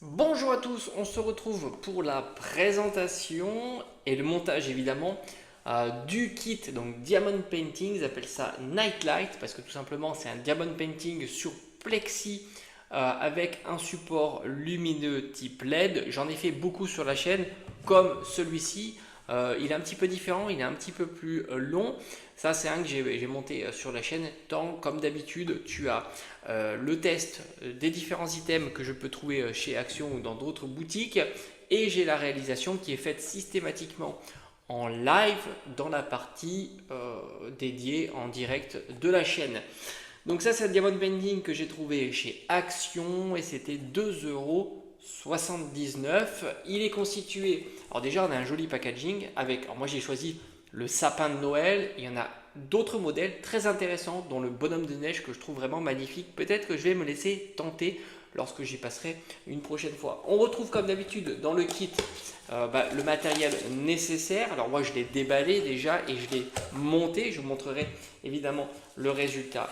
Bonjour à tous, on se retrouve pour la présentation et le montage évidemment du kit donc Diamond Painting. Ils appellent ça Nightlight parce que tout simplement c'est un Diamond Painting sur plexi avec un support lumineux type LED. J'en ai fait beaucoup sur la chaîne comme celui-ci. Il est un petit peu différent, il est un petit peu plus long. Ça, c'est un que j'ai monté sur la chaîne. Tant comme d'habitude, tu as le test des différents items que je peux trouver chez Action ou dans d'autres boutiques. Et j'ai la réalisation qui est faite systématiquement en live dans la partie dédiée en direct de la chaîne. Donc ça, c'est un Diamond Painting que j'ai trouvé chez Action et c'était 2,79 €. Il est constitué, alors déjà on a un joli packaging avec, alors moi j'ai choisi le sapin de Noël. Il y en a d'autres modèles très intéressants dont le bonhomme de neige que je trouve vraiment magnifique. Peut-être que je vais me laisser tenter lorsque j'y passerai une prochaine fois. On retrouve comme d'habitude dans le kit le matériel nécessaire. Alors moi je l'ai déballé déjà et je l'ai monté. Je vous montrerai évidemment le résultat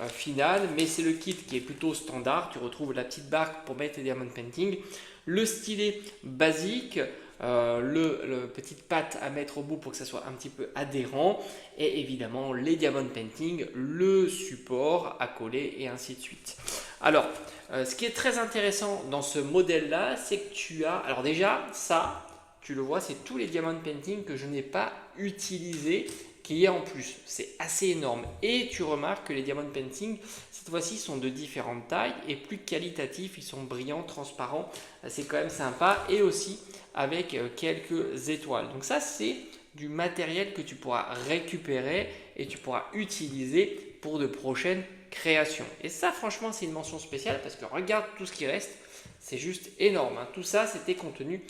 final, mais c'est le kit qui est plutôt standard. Tu retrouves la petite barque pour mettre tes Diamond Painting, le stylet basique, le petite patte à mettre au bout pour que ça soit un petit peu adhérent et évidemment les Diamond Painting, le support à coller et ainsi de suite. Alors ce qui est très intéressant dans ce modèle là, c'est que tu as, alors déjà ça tu le vois, c'est tous les Diamond Painting que je n'ai pas utilisés qu'il y a en plus. C'est assez énorme. Et tu remarques que les Diamond Painting, cette fois-ci, sont de différentes tailles et plus qualitatifs. Ils sont brillants, transparents. C'est quand même sympa. Et aussi avec quelques étoiles. Donc ça, c'est du matériel que tu pourras récupérer et tu pourras utiliser pour de prochaines créations. Et ça, franchement, c'est une mention spéciale parce que regarde tout ce qui reste. C'est juste énorme. Tout ça, c'était contenu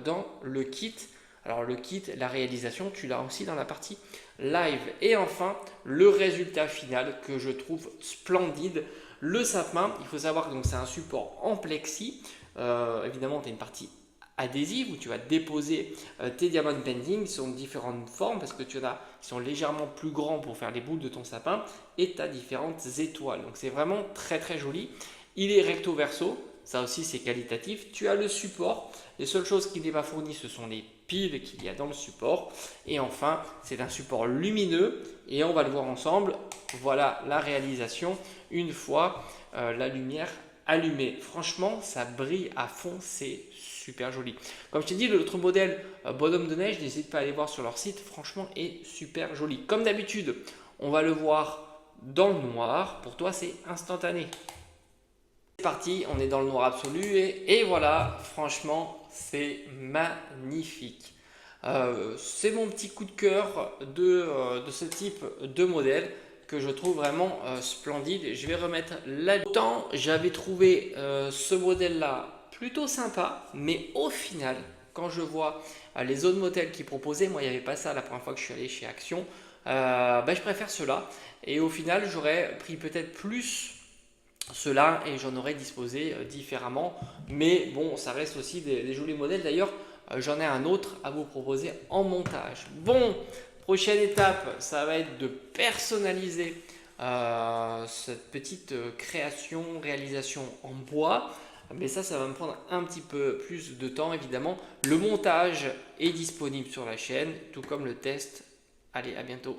dans le kit. Alors le kit, la réalisation, tu l'as aussi dans la partie live. Et enfin, le résultat final que je trouve splendide. Le sapin, il faut savoir que c'est un support en plexi. Évidemment, tu as une partie adhésive où tu vas déposer tes Diamond Painting. Ils sont de différentes formes parce que tu en as qui sont légèrement plus grands pour faire les boules de ton sapin et tu as différentes étoiles. Donc c'est vraiment très très joli. Il est recto verso. Ça aussi, c'est qualitatif. Tu as le support. Les seules choses qui n'est pas fournies, ce sont les piles qu'il y a dans le support. Et enfin, c'est un support lumineux. Et on va le voir ensemble. Voilà la réalisation une fois la lumière allumée. Franchement, ça brille à fond. C'est super joli. Comme je t'ai dit, l'autre modèle bonhomme de neige, n'hésite pas à aller voir sur leur site. Franchement, est super joli. Comme d'habitude, on va le voir dans le noir. Pour toi, c'est instantané. C'est parti, on est dans le noir absolu et voilà, franchement, c'est magnifique. C'est mon petit coup de cœur de ce type de modèle que je trouve vraiment splendide. Je vais remettre là. Autant j'avais trouvé ce modèle-là plutôt sympa, mais au final, quand je vois les autres modèles qui proposaient, moi il n'y avait pas ça la première fois que je suis allé chez Action, je préfère cela. Et au final, j'aurais pris peut-être plus cela et j'en aurais disposé différemment, mais bon, ça reste aussi des jolis modèles. D'ailleurs, j'en ai un autre à vous proposer en montage. Bon, prochaine étape, ça va être de personnaliser cette petite création, réalisation en bois. Mais ça va me prendre un petit peu plus de temps évidemment. Le montage est disponible sur la chaîne, tout comme le test. Allez, à bientôt.